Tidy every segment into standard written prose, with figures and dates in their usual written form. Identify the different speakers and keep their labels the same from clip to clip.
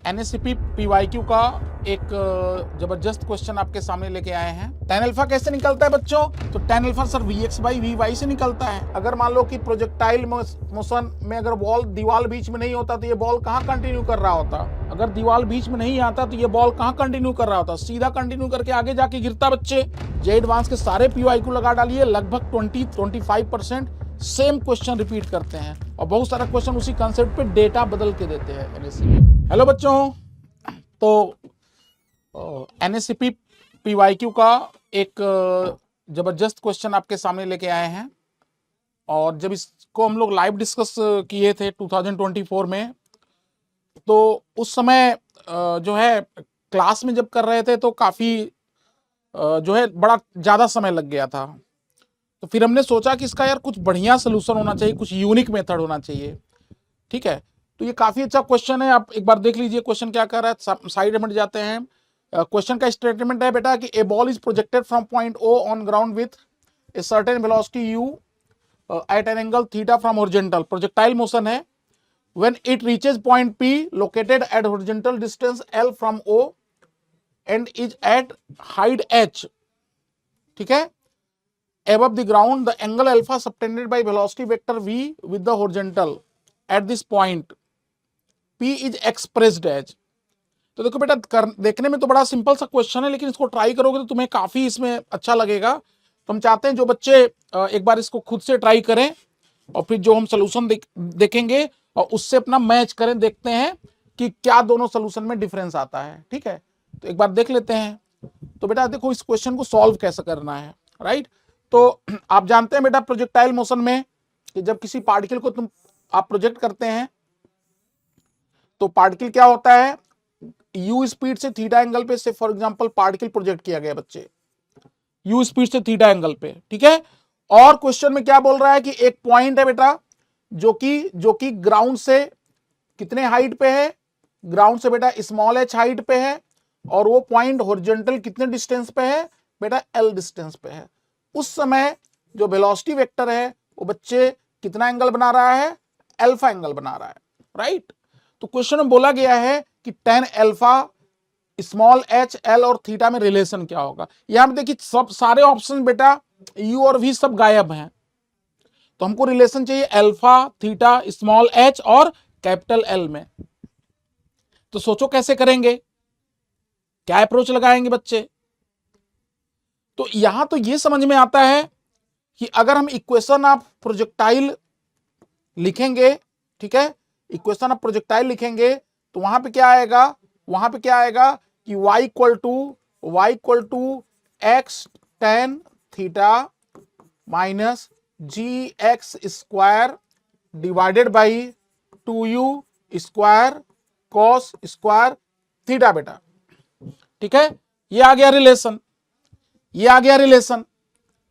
Speaker 1: NSCP PYQ का एक जबरदस्त क्वेश्चन आपके सामने लेके आए हैं। tan अल्फा कैसे निकलता है बच्चों? तो tan alpha sir vx by vy से निकलता है। अगर मान लो कि प्रोजेक्टाइल मोशन में अगर बॉल दीवार बीच में नहीं होता तो ये बॉल कहाँ कंटिन्यू कर रहा होता? अगर दीवार बीच में नहीं आता तो ये बॉल कहाँ कंटिन्यू कर रहा होता? सीधा कंटिन्यू करके आगे जाके गिरता बच्चे। जे एडवांस के सारे पीवाईक्यू लगा डालिए, लगभग 25% सेम क्वेश्चन रिपीट करते हैं और बहुत सारा क्वेश्चन उसी कंसेप्ट पे डेटा बदल के देते हैं एनएससीपी। हेलो बच्चों, तो एनएससीपी पीवाईक्यू का एक जबरदस्त क्वेश्चन आपके सामने लेके आए हैं और जब इसको हम लोग लाइव डिस्कस किए थे 2024 में, तो उस समय जो है क्लास में जब कर रहे थे तो काफ़ी जो है बड़ा ज़्यादा समय लग गया था। तो फिर हमने सोचा कि इसका यार कुछ बढ़िया सोल्यूशन होना चाहिए, कुछ यूनिक मेथड होना चाहिए। ठीक है, तो ये काफ़ी अच्छा क्वेश्चन है। आप एक बार देख लीजिए क्वेश्चन क्या कर रहा है। साइड में जाते हैं। क्वेश्चन का स्टेटमेंट है बेटा कि a ball is projected from point O on ground with a certain velocity u at an angle theta from horizontal. Projectile motion है। When it reaches point P located at horizontal distance L from O and is at height H, ठीक है, above the ground, the angle alpha subtended by velocity vector v with the horizontal at this point p is expressed as। तो देखो बेटा, देखने में तो बड़ा simple सा क्वेश्चन है, लेकिन इसको ट्राई करोगे तो तुम्हें काफी इसमें अच्छा लगेगा। तो हम चाहते हैं जो बच्चे एक बार इसको खुद से ट्राई करें और फिर जो हम सोल्यूशन देखेंगे और उससे अपना मैच करें, देखते हैं कि क्या दोनों सोल्यूशन में डिफरेंस आता है। ठीक है, तो एक बार देख लेते हैं। तो बेटा देखो, इस क्वेश्चन को सॉल्व कैसे करना है, राइट। तो आप जानते हैं बेटा, प्रोजेक्टाइल मोशन में कि जब किसी पार्टिकल को आप प्रोजेक्ट करते हैं तो पार्टिकल क्या होता है, यू स्पीड से थीटा एंगल पे से फॉर एग्जांपल पार्टिकल प्रोजेक्ट किया गया बच्चे, यू स्पीड से थीटा एंगल पे, ठीक है। और क्वेश्चन में क्या बोल रहा है कि एक पॉइंट है बेटा जो कि ग्राउंड से कितने हाइट पे है, ग्राउंड से बेटा स्मॉल एच हाइट पे है, और वो पॉइंट हॉरिजॉन्टल कितने डिस्टेंस पे है बेटा, एल डिस्टेंस पे है। उस समय जो वेलोसिटी वेक्टर है वो बच्चे कितना एंगल बना रहा है, अल्फा एंगल बना रहा है, राइट। तो क्वेश्चन में बोला गया है कि tan alpha small H L और थीटा में रिलेशन क्या होगा। यहां पे देखिए सब सारे ऑप्शन बेटा यू और वी सब गायब हैं, तो हमको रिलेशन चाहिए अल्फा थीटा स्मॉल एच और कैपिटल एल में। तो सोचो कैसे करेंगे, क्या अप्रोच लगाएंगे बच्चे। तो यहां तो ये समझ में आता है कि अगर हम इक्वेशन ऑफ प्रोजेक्टाइल लिखेंगे, ठीक है, इक्वेशन ऑफ प्रोजेक्टाइल लिखेंगे तो वहां पे क्या आएगा, वहां पे क्या आएगा कि y equal to x tan theta minus g x square divided by 2u square cos square theta बेटा। ठीक है, ये आ गया रिलेशन, ये आ गया रिलेशन,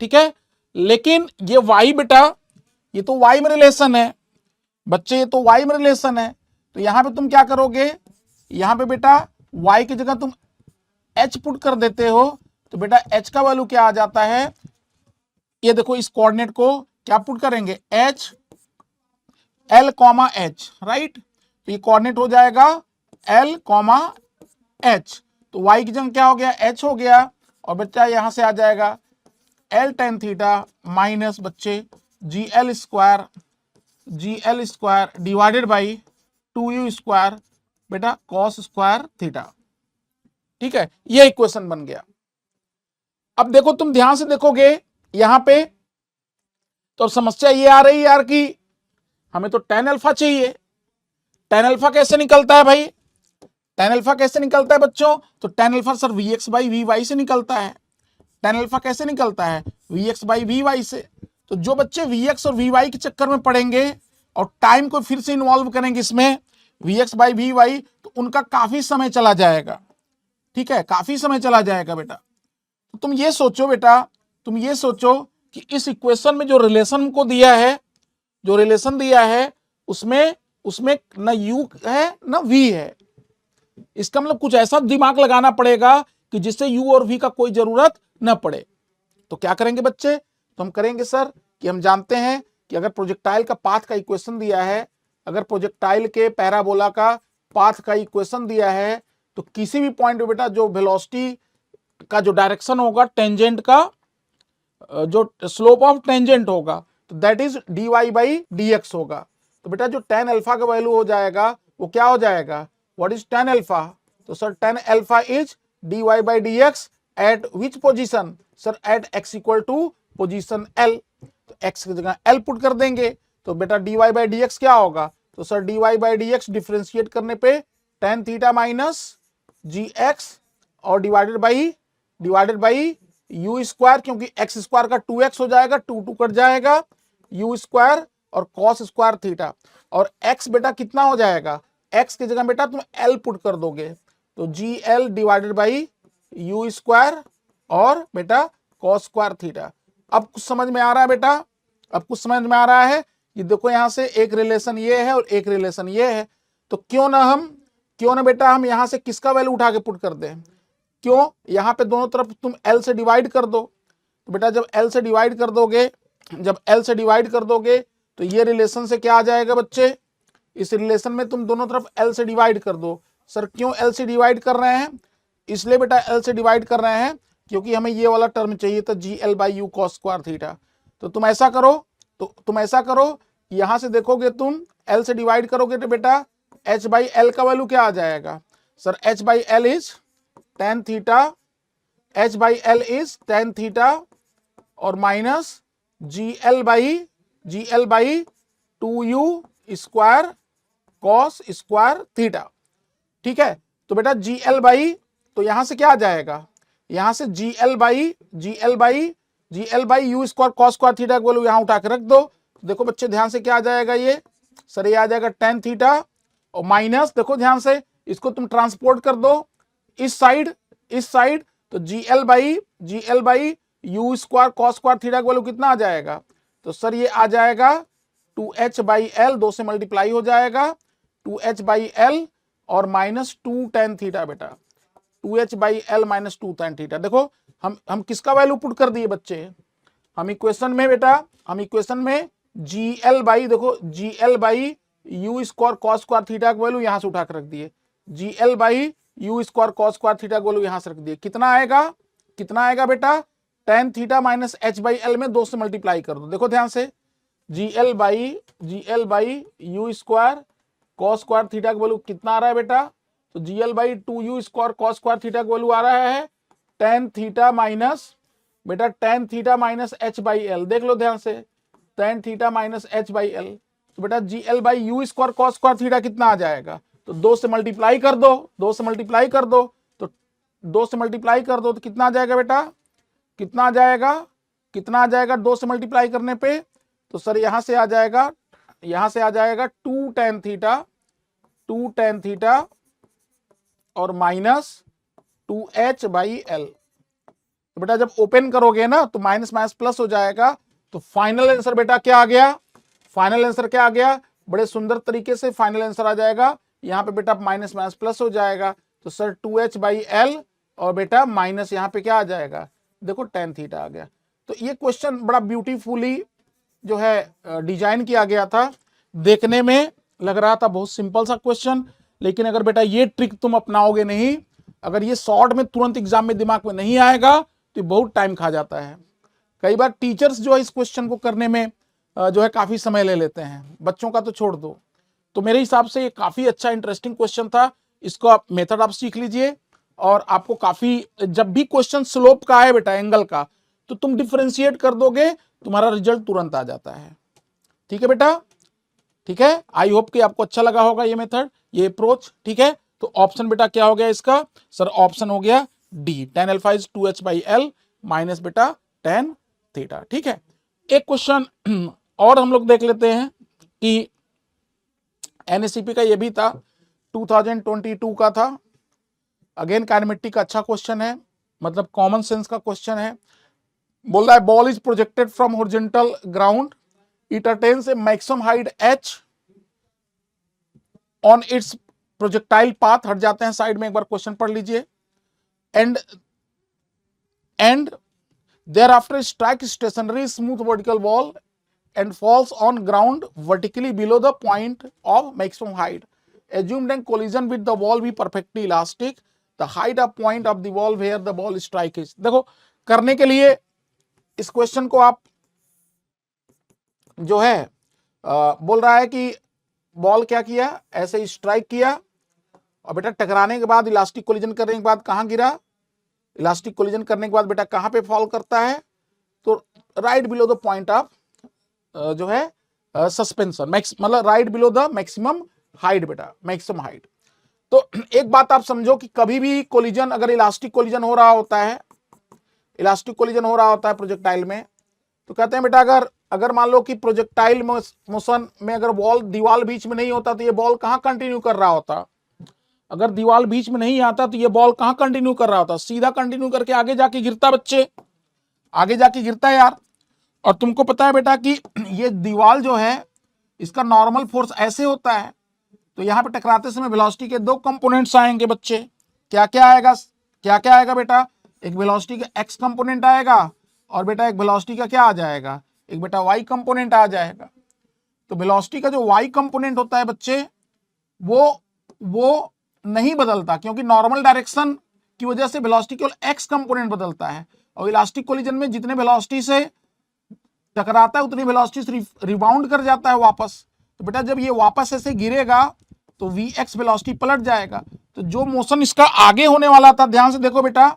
Speaker 1: ठीक है। लेकिन ये y बेटा, ये तो y में रिलेशन है बच्चे, ये तो y में रिलेशन है। तो यहां पे तुम क्या करोगे, यहां पे बेटा y की जगह तुम h पुट कर देते हो, तो बेटा h का वैल्यू क्या आ जाता है, ये देखो इस कोऑर्डिनेट को क्या पुट करेंगे, h l comma h, right. तो ये कोऑर्डिनेट हो जाएगा l कॉमा h, तो y की जगह क्या हो गया, h हो गया, और बच्चा यहां से आ जाएगा एल टेन थीटा माइनस बच्चे G L square divided by 2u square बेटा कॉस स्क्वायर थीटा। ठीक है, ये इक्वेशन बन गया। अब देखो, तुम ध्यान से देखोगे यहां पे, तो अब समस्या ये आ रही है यार कि हमें तो tan अल्फा चाहिए। tan अल्फा कैसे निकलता है भाई, tan अल्फा कैसे निकलता है बच्चों? तो tan alpha sir vx by vy से निकलता है। tan अल्फा कैसे निकलता है, vx बाई vy से। तो जो बच्चे vx और vy के चक्कर में पड़ेंगे और टाइम को फिर से इन्वॉल्व करेंगे इसमें vx बाई vy, तो उनका काफी समय चला जाएगा। ठीक है, काफी समय चला जाएगा बेटा। तो तुम ये सोचो बेटा, तुम ये सोचो कि इस इक्वेशन में जो रिलेशन को दिया है, जो रिलेशन दिया है उसमें न u है न v है। इसका मतलब कुछ ऐसा दिमाग लगाना पड़ेगा कि जिससे u और v का कोई जरूरत न पड़े। तो क्या करेंगे बच्चे, तो हम करेंगे सर कि हम जानते हैं कि अगर प्रोजेक्टाइल का पाथ का इक्वेशन दिया है, अगर प्रोजेक्टाइल के पैराबोला का पाथ का इक्वेशन दिया है तो किसी भी पॉइंट पे बेटा जो वेलोसिटी का जो डायरेक्शन होगा टेंजेंट का, जो स्लोप ऑफ टेंजेंट होगा तो that is dy by dx होगा। तो बेटा जो tan अल्फा का वैल्यू हो जाएगा वो क्या हो जाएगा, व्हाट इज tan अल्फा, तो sir tan alpha is dy by dx at which position, sir at x equal to position L। तो x की जगह L पुट कर देंगे तो बेटा dy बाई dx क्या होगा, तो sir dy by dx differentiate करने पे tan थीटा माइनस gx और डिवाइडेड बाई यू स्क्वायर, क्योंकि एक्स स्क्वायर का 2x हो जाएगा, 2 कट जाएगा, यू स्क्वायर और कॉस स्क्वायर थीटा। और x बेटा कितना हो जाएगा, x की जगह बेटा तुम l पुट कर दोगे तो G L divided by you square और बेटा कॉस स्क्वायर थीटा। अब कुछ समझ में आ रहा है बेटा, अब कुछ समझ में आ रहा है। ये देखो यहां से एक रिलेशन ये है और एक रिलेशन ये है, तो क्यों ना बेटा हम यहां से किसका वैल्यू उठा के पुट कर दें, क्यों, यहां पे दोनों तरफ तुम L से डिवाइड कर दो। तो बेटा जब L से डिवाइड कर दोगे तो ये रिलेशन से क्या आ जाएगा बच्चे, इस रिलेशन में तुम दोनों तरफ L से डिवाइड कर दो। सर क्यों L से डिवाइड कर रहे हैं, इसलिए बेटा L से डिवाइड कर रहे हैं क्योंकि हमें ये वाला टर्म चाहिए था जी L by you cos square theta. तो तुम ऐसा करो यहां से देखोगे तुम L से डिवाइड करोगे तो बेटा h बाई एल का वैल्यू क्या आ जाएगा, sir h by L is tan theta, h by L is tan theta और minus G L by 2u square cos square theta. ठीक है, तो बेटा जी एल बाई, तो यहां से क्या आ जाएगा, यहां से जी L by you square cos square theta को यहां उठा के रख दो। देखो बच्चे ध्यान से क्या आ जाएगा, ये सर ये आ जाएगा tan थीटा और माइनस, देखो ध्यान से इसको तुम ट्रांसपोर्ट कर दो इस साइड तो जी L by you square cos square theta का वैल्यू कितना आ जाएगा, तो सर ये आ जाएगा 2h बाई एल, 2 से मल्टीप्लाई हो जाएगा 2h बाई एल और माइनस 2 tan थीटा बेटा, 2h by L minus 2 tan theta. देखो हम किसका वैल्यू पुट कर दिए बच्चे, हम इक्वेशन में जी एल बाई, देखो जी L by you square cos square theta का वैल्यू यहां से उठा कर रख दिए, जी L by you square cos square theta का वैल्यू यहां से रख दिए। कितना आएगा बेटा, tan theta minus h by L में 2 से मल्टीप्लाई कर दो। देखो ध्यान से जी L by you square cos square theta का वैल्यू कितना आ रहा है बेटा, तो जी L by 2u square cos square theta का वैल्यू आ रहा है tan theta minus h by L. देख लो ध्यान से tan theta minus h by L, तो बेटा जी L by you square cos square theta कितना आ जाएगा, तो 2 से मल्टीप्लाई कर दो तो 2 से मल्टीप्लाई कर दो तो कितना आ जाएगा बेटा, कितना आ जाएगा 2 से मल्टीप्लाई करने पे, तो सर यहां से आ जाएगा 2 tan थीटा और माइनस 2h बाई एल। तो बेटा जब ओपन करोगे ना तो माइनस माइनस प्लस हो जाएगा, तो फाइनल आंसर बेटा क्या आ गया, बड़े सुंदर तरीके से फाइनल आंसर आ जाएगा। यहाँ पे बेटा माइनस माइनस प्लस हो जाएगा, तो सर 2h बाई एल और बेटा माइनस यहाँ पे क्या आ जाएगा, देखो tan थीटा आ गया। तो ये क्वेश्चन बड़ा ब्यूटीफुली जो है डिजाइन किया गया था, देखने में लग रहा था बहुत सिंपल सा क्वेश्चन, लेकिन अगर बेटा ये ट्रिक तुम अपनाओगे नहीं, अगर ये शॉर्ट में तुरंत एग्जाम में दिमाग में नहीं आएगा तो बहुत टाइम खा जाता है। कई बार टीचर्स जो है इस क्वेश्चन को करने में जो है काफी समय ले लेते हैं, बच्चों का तो छोड़ दो। तो मेरे हिसाब से ये काफी अच्छा इंटरेस्टिंग क्वेश्चन था, इसको आप मेथड आप सीख लीजिए और आपको काफी, जब भी क्वेश्चन स्लोप का है बेटा एंगल का, तो तुम डिफरेंशिएट कर दोगे, तुम्हारा रिजल्ट तुरंत आ जाता है। ठीक है बेटा, ठीक है, आई होप कि आपको अच्छा लगा होगा ये मेथड, ये अप्रोच। ठीक है, तो ऑप्शन बेटा क्या हो गया इसका, सर ऑप्शन हो गया D, tan alpha is 2h by L minus बेटा tan थीटा। ठीक है, एक क्वेश्चन और हम लोग देख लेते हैं कि एनएससीपी का ये भी था, 2022 का था। अगेन काइनेमेटिक का अच्छा क्वेश्चन है, मतलब कॉमन सेंस का क्वेश्चन है। बोल रहा है ball is projected from horizontal ground, it attains A maximum height h on it's projectile path. हट जाते हैं साइड में, एक बार क्वेश्चन पढ़ लीजिए। And thereafter strike stationary smooth vertical ball and falls on ground vertically below the point of maximum height. assumed that collision with the wall be perfectly elastic, the height of point of the wall where the ball strike is। देखो करने के लिए इस question को आप जो है बोल रहा है कि बॉल क्या किया, ऐसे स्ट्राइक किया और बेटा टकराने के बाद इलास्टिक कोलिजन करने के बाद कहां गिरा, इलास्टिक कोलिजन करने के बाद बेटा कहां पे फॉल करता है, तो right below the point of जो है सस्पेंशन, मतलब right below the maximum height बेटा, मैक्सिमम हाइट। तो एक बात आप समझो कि कभी भी कोलिजन, अगर इलास्टिक कोलिजन हो रहा होता है, इलास्टिक कोलिजन हो रहा होता है प्रोजेक्टाइल में, तो कहते हैं बेटा अगर मान लो कि प्रोजेक्टाइल मोशन में अगर बॉल दीवार बीच में नहीं होता तो ये बॉल कहां कंटिन्यू कर रहा होता, अगर दीवार बीच में नहीं आता तो ये बॉल कहां कंटिन्यू कर रहा होता, सीधा कंटिन्यू करके आगे जाके गिरता बच्चे, आगे जाके गिरता है यार। और तुमको पता है बेटा कि ये दीवार जो है इसका नॉर्मल फोर्स ऐसे होता है, तो यहां पे टकराते समय वेलोसिटी के दो कंपोनेंट्स आएंगे बच्चे, क्या क्या आएगा, क्या क्या आएगा बेटा, एक वेलोसिटी का एक्स कंपोनेंट आएगा और बेटा एक वेलोसिटी का क्या आ जाएगा, एक बेटा वाई कंपोनेंट आ जाएगा। तो वेलोसिटी का जो वाई कंपोनेंट होता है बच्चे वो नहीं बदलता, क्योंकि नॉर्मल डायरेक्शन की वजह से वेलोसिटी केवल एक्स कंपोनेंट बदलता है, और इलास्टिक कोलिजन में जितने वेलोसिटी से टकराता है उतनी वेलोसिटी से रिबाउंड कर जाता है वापस। तो बेटा जब ये वापस ऐसे गिरेगा तो वी एक्स वेलोसिटी पलट जाएगा। तो जो मोशन इसका आगे होने वाला था, ध्यान से देखो बेटा,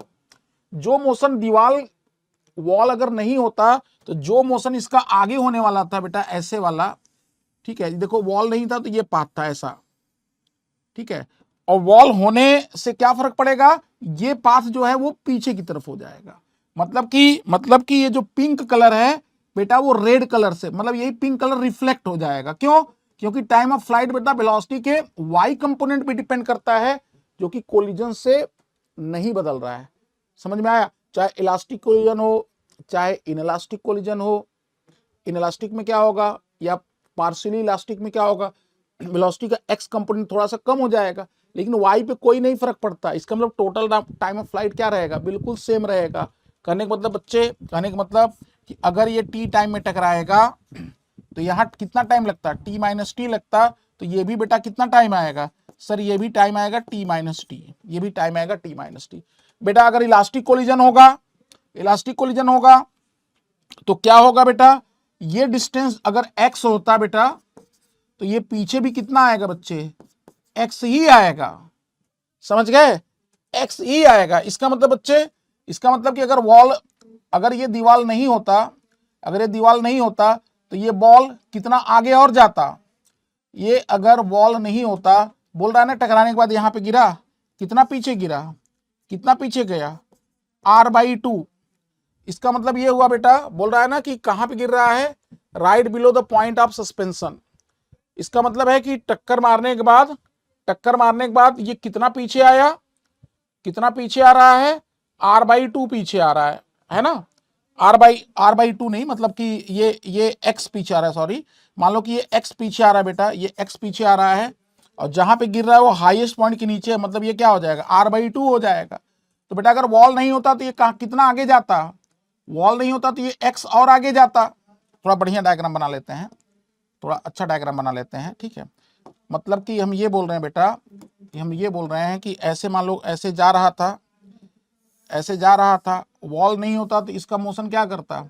Speaker 1: जो मोशन दीवार वॉल अगर नहीं होता तो जो मोशन इसका आगे होने वाला था बेटा ऐसे वाला, ठीक है, देखो वॉल नहीं था तो ये पाथ था ऐसा, ठीक है, और वॉल होने से क्या फर्क पड़ेगा, ये पाथ जो है वो पीछे की तरफ हो जाएगा। मतलब कि ये जो पिंक कलर है बेटा वो रेड कलर से, मतलब यही पिंक कलर रिफ्लेक्ट हो जाएगा। क्यों, क्योंकि टाइम ऑफ फ्लाइट बेटा वेलोसिटी के वाई कंपोनेंट पे डिपेंड करता है, जो कि कोलिजन से नहीं बदल रहा है। समझ में आया, चाहे इलास्टिक कोलिजन हो चाहे इनइलास्टिक कोलिजन हो, इनइलास्टिक में क्या होगा या पार्शियली इलास्टिक में क्या होगा, वेलोसिटी का एक्स कंपोनेंट थोड़ा सा कम हो जाएगा, लेकिन वाई पे कोई नहीं फर्क पड़ता। इसका मतलब टोटल टाइम ऑफ फ्लाइट क्या रहेगा, बिल्कुल सेम रहेगा। कहने का मतलब बच्चे, कहने का मतलब कि अगर ये टी टाइम में टकराएगा तो यहाँ कितना टाइम लगता है, टी माइनस टी लगता, तो ये भी बेटा कितना टाइम आएगा सर, ये भी टाइम आएगा टी माइनस टी, ये भी टाइम आएगा टी माइनस टी। बेटा अगर इलास्टिक कोलिजन होगा, इलास्टिक कोलिजन होगा तो क्या होगा बेटा, ये डिस्टेंस अगर x होता बेटा तो ये पीछे भी कितना आएगा बच्चे, x ही आएगा। समझ गए, x ही आएगा। इसका मतलब बच्चे, इसका मतलब कि अगर ये दीवार नहीं होता, अगर ये दीवार नहीं होता तो ये बॉल कितना आगे और जाता, ये अगर बॉल नहीं होता, बोल रहा है ना टकराने के बाद यहां पे गिरा, कितना पीछे गिरा, कितना पीछे गया, r/2। इसका मतलब ये हुआ बेटा, बोल रहा है ना कि कहां पे गिर रहा है, right below the point of suspension. इसका मतलब है कि टक्कर मारने के बाद ये कितना पीछे आया, कितना पीछे आ रहा है, r/2 पीछे आ रहा है ना, r/2 नहीं, मतलब कि ये x पीछे आ रहा है, सॉरी, मान लो कि ये x पीछे आ रहा है बेटा, ये x पीछे आ रहा है और जहां पे गिर रहा है वो हाईएस्ट पॉइंट के नीचे है, मतलब ये क्या हो जाएगा, r/2 हो जाएगा। तो बेटा अगर वॉल नहीं होता तो ये कितना आगे जाता, वॉल नहीं होता तो ये x और आगे जाता। थोड़ा बढ़िया डायग्राम बना लेते हैं, थोड़ा अच्छा डायग्राम बना लेते हैं, ठीक है। मतलब कि हम ये बोल रहे हैं बेटा, हम ये बोल रहे हैं कि ऐसे मान लो ऐसे जा रहा था, ऐसे जा रहा था, वॉल नहीं होता तो इसका मोशन क्या करता,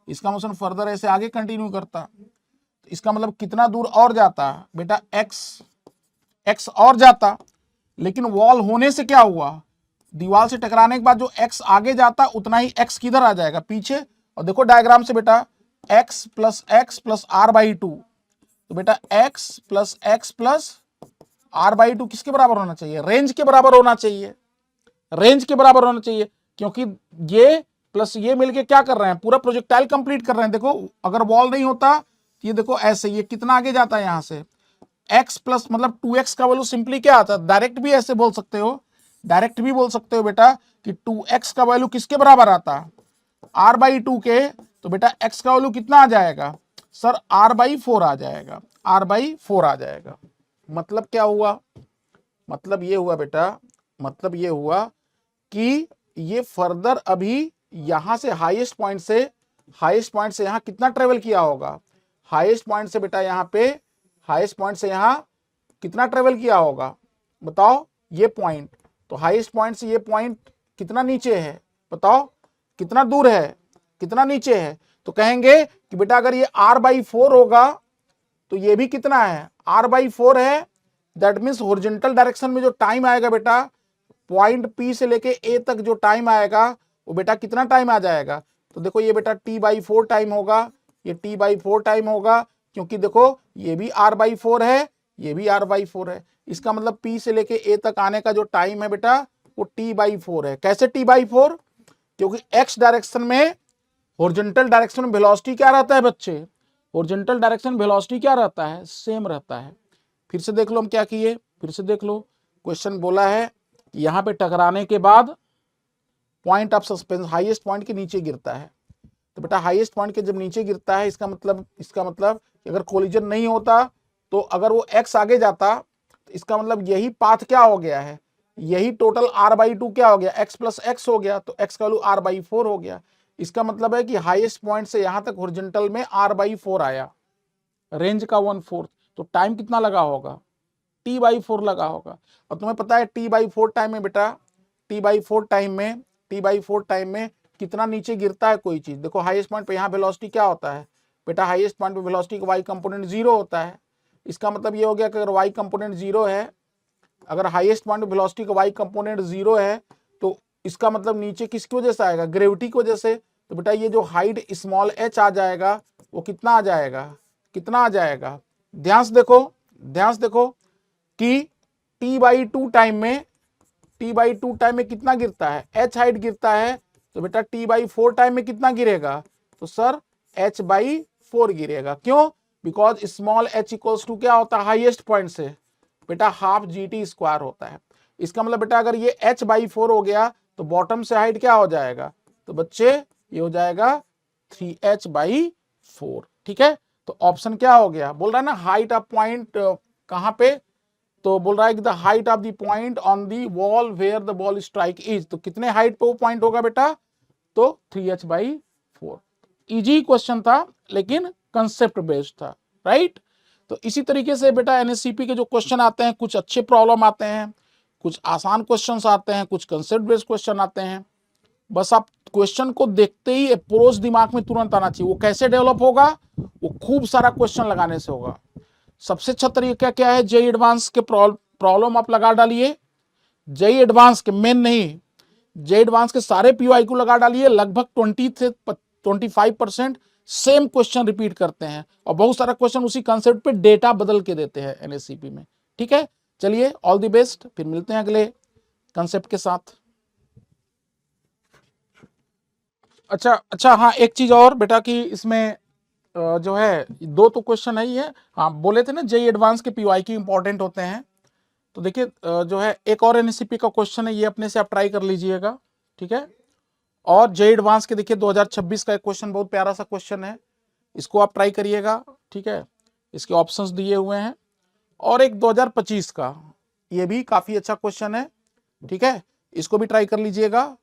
Speaker 1: इसका मोशन फर्दर ऐसे आगे कंटिन्यू करता। तो इसका मतलब कितना दूर और जाता बेटा, x और जाता। लेकिन वॉल होने से क्या हुआ, दीवार से टकराने के बाद जो x आगे जाता उतना ही x किधर आ जाएगा, पीछे। और देखो डायग्राम से बेटा, x प्लस r/2, तो बेटा x प्लस r/2 किसके बराबर होना चाहिए, रेंज के बराबर होना चाहिए, रेंज के बराबर होना चाहिए, क्योंकि ये प्लस ये मिलके क्या कर रहे हैं, पूरा प्रोजेक्टाइल कंप्लीट कर रहे हैं। देखो अगर वॉल नहीं होता तो ये देखो ऐसे, ये कितना आगे जाता है यहां से, x प्लस मतलब 2x का वैल्यू सिंपली क्या आता है, डायरेक्ट भी ऐसे बोल सकते हो, डायरेक्ट भी बोल सकते हो बेटा कि 2x का वैल्यू किसके बराबर आता, r/2 के। तो बेटा x का वैल्यू कितना आ जाएगा सर, r/4 आ जाएगा, r/4 आ जाएगा। मतलब क्या हुआ, मतलब ये हुआ बेटा, मतलब ये हुआ कि ये फर्दर अभी यहां से हाईएस्ट पॉइंट से यहां कितना ट्रेवल किया होगा, हाईएस्ट पॉइंट से बेटा यहां पे, हाईएस्ट पॉइंट से यहां कितना ट्रेवल किया होगा बताओ, ये पॉइंट, तो हाईएस्ट पॉइंट से ये पॉइंट कितना नीचे है बताओ, कितना दूर है, कितना नीचे है। तो कहेंगे कि बेटा अगर ये r/4 होगा तो ये भी कितना है, r/4 है। दैट मीन्स हॉरिजॉन्टल डायरेक्शन में जो टाइम आएगा बेटा, पॉइंट P से लेके A तक जो टाइम आएगा वो बेटा कितना टाइम आ जाएगा। तो देखो ये बेटा t/4 टाइम होगा, ये t/4 टाइम होगा, क्योंकि देखो ये भी r/4 है, ये भी r/4 है। इसका मतलब P से लेके A तक आने का जो टाइम है बेटा वो t/4 है। कैसे t/4? क्योंकि x डायरेक्शन में, हॉरिजॉन्टल डायरेक्शन में वेलोसिटी क्या रहता है बच्चे, हॉरिजॉन्टल डायरेक्शन में वेलोसिटी क्या रहता है, सेम रहता है। फिर से देख लो हम क्या किए, फिर से देख लो, क्वेश्चन बोला है कि यहां पे टकराने के बाद point of suspense highest point के नीचे गिरता है। तो बेटा हाईएस्ट पॉइंट के जब नीचे गिरता है, इसका मतलब अगर कोलिजन नहीं होता तो अगर वो x आगे जाता तो इसका मतलब यही पाथ क्या हो गया है, यही टोटल r/2 क्या हो गया, x + x हो गया, तो x का वैल्यू r/4 हो गया। इसका मतलब है कि हाईएस्ट पॉइंट से यहां तक हॉरिजॉन्टल में r/4 आया, रेंज का 1/4, तो टाइम कितना लगा होगा, t/4 लगा होगा। और तुम्हें पता है t/4 टाइम में बेटा, t/4 टाइम में कितना नीचे गिरता है कोई चीज। देखो हाईएस्ट पॉइंट पे यहाँ वेलोसिटी क्या होता है बेटा, हाईएस्ट पॉइंट पे वेलोसिटी का y कंपोनेंट 0 होता है। इसका मतलब ये हो गया कि अगर y कंपोनेंट 0 है, अगर हाईएस्ट पॉइंट पे वेलोसिटी का y कंपोनेंट 0 है तो इसका मतलब नीचे किसकी वजह से आएगा, ग्रेविटी की वजह से। तो बेटा ये जो हाइट स्मॉल h आ जाएगा वो कितना आ जाएगा, कितना आ जाएगा, ध्यान से देखो कि t/2 टाइम में कितना गिरता है, h हाइट गिरता है। तो बेटा t/4 टाइम में कितना गिरेगा, तो सर h/4 गिरेगा। क्यों, because small h equals to क्या होता है, हाईएस्ट पॉइंट से बेटा ½ GT² होता है। इसका मतलब बेटा अगर ये h/4 हो गया तो बॉटम से हाइट क्या हो जाएगा, तो बच्चे ये हो जाएगा 3h/4। ठीक है, तो ऑप्शन क्या हो गया, बोल रहा है ना हाइट ऑफ पॉइंट कहां पे, तो बोल रहा है कि the height of the point on the wall where the ball strike is. तो कितने हाइट पे वो पॉइंट होगा बेटा, तो 3h/4। इजी क्वेश्चन था लेकिन कंसेप्ट बेस्ड था, राइट। तो इसी तरीके से बेटा एनएससीपी के जो क्वेश्चन आते हैं, कुछ अच्छे प्रॉब्लम आते हैं, कुछ आसान क्वेश्चंस आते हैं, कुछ कंसेप्ट बेस्ड क्वेश्चन आते हैं। बस आप क्वेश्चन को देखते ही अप्रोच दिमाग में तुरंत आना चाहिए। वो कैसे डेवलप होगा, वो खूब सारा क्वेश्चन लगाने से होगा। सबसे अच्छा तरीका क्या है, जेई एडवांस के प्रॉब्लम आप लगा डालिए, जेई एडवांस के मेन नहीं, जेई एडवांस के सारे पीवाई को लगा डालिए, लगभग 20 से 25% सेम क्वेश्चन रिपीट करते हैं और बहुत सारा क्वेश्चन उसी कंसेप्ट पे डेटा बदल के देते हैं एनएससीपी में। ठीक है, चलिए ऑल द बेस्ट, फिर मिलते हैं अगले कंसेप्ट के साथ। अच्छा हाँ, एक चीज और बेटा कि इसमें जो है 2 तो क्वेश्चन है ही है। हाँ, बोले थे ना जेई एडवांस के पीवाई की इंपॉर्टेंट होते हैं, तो देखिए जो है एक और एनएससीपी का क्वेश्चन है, ये अपने से आप ट्राई कर लीजिएगा। ठीक है, और जेई एडवांस के देखिए 2026 का एक क्वेश्चन, बहुत प्यारा सा क्वेश्चन है, इसको आप ट्राई करिएगा। ठीक है, इसके ऑप्शंस दिए हुए हैं। और एक 2025 का, ये भी काफी अच्छा क्वेश्चन है। ठीक है, इसको भी ट्राई कर लीजिएगा।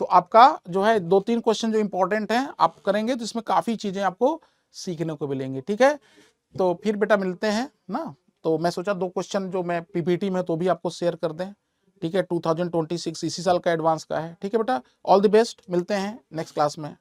Speaker 1: तो आपका जो है 2-3 क्वेश्चन जो इंपॉर्टेंट हैं आप करेंगे तो इसमें काफी चीजें आपको सीखने को मिलेंगी। ठीक है, तो फिर बेटा मिलते हैं ना। तो मैं सोचा 2 क्वेश्चन जो मैं पीपीटी में तो भी आपको शेयर कर दें। ठीक है, 2026 इसी साल का एडवांस का है। ठीक है बेटा, ऑल द बेस्ट, मिलते हैं नेक्स्ट क्लास में।